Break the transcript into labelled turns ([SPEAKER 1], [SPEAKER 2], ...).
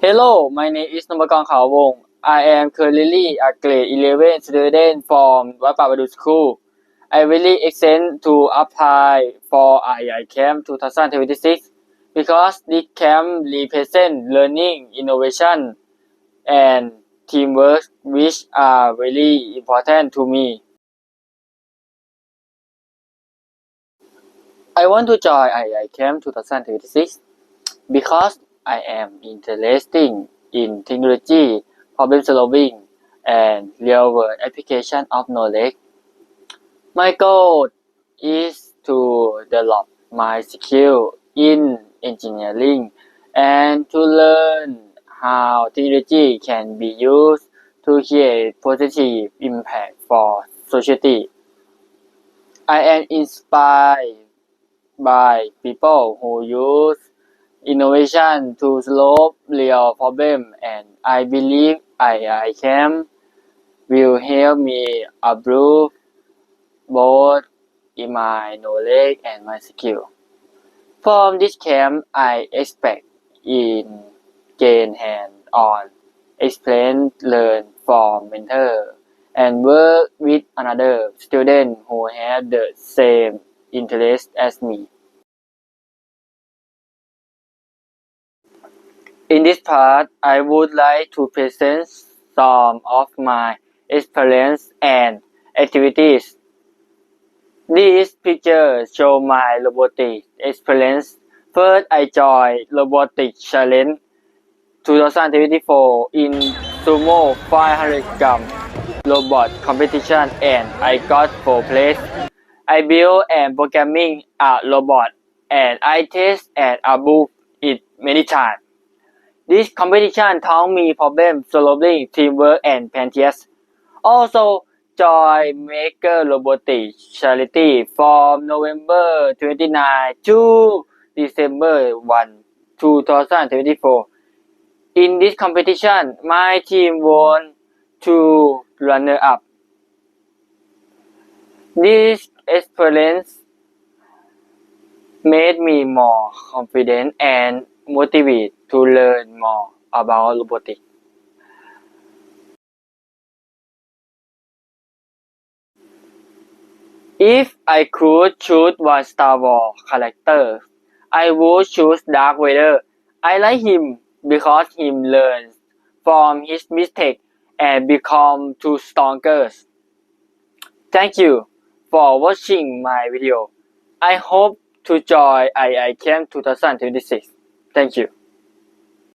[SPEAKER 1] Hello, my name is Nomagong Khawong. I am currently a grade 11 student from Wat Papadu School. I really excited to apply for II Camp 2026 because this camp represents learning, innovation, and teamwork, which are very important to me. I want to join II Camp 2026 because I am interested in technology, problem solving, and real world application of knowledge. My goal is to develop my skill in engineering and to learn how technology can be used to create positive impact for society. I am inspired by people who use innovation to solve real problems, and I believe I can will help me improve both in my knowledge and my skill. From this camp, I expect in gain hand-on experience, learn from mentor, and work with another student who have the same interest as me. In this part, I would like to present some of my experience and activities. These pictures show my robotic experience. First, I joined Robotic Challenge 2024 in Sumo 500 gram robot competition and I got 4th place. I built and programming a robot and I test and above it many times. This competition taught me problem solving, teamwork, and patience. Also, join Maker Robotics Charity from November 29 to December 1, 2024. In this competition, my team won 2 runner-up. This experience made me more confident and motivated to learn more about robotics. If I could choose one Star Wars character, I would choose Darth Vader. I like him because he learns from his mistakes and become too stronger. Thank you for watching my video. I hope to join II Camp 2026. Thank you.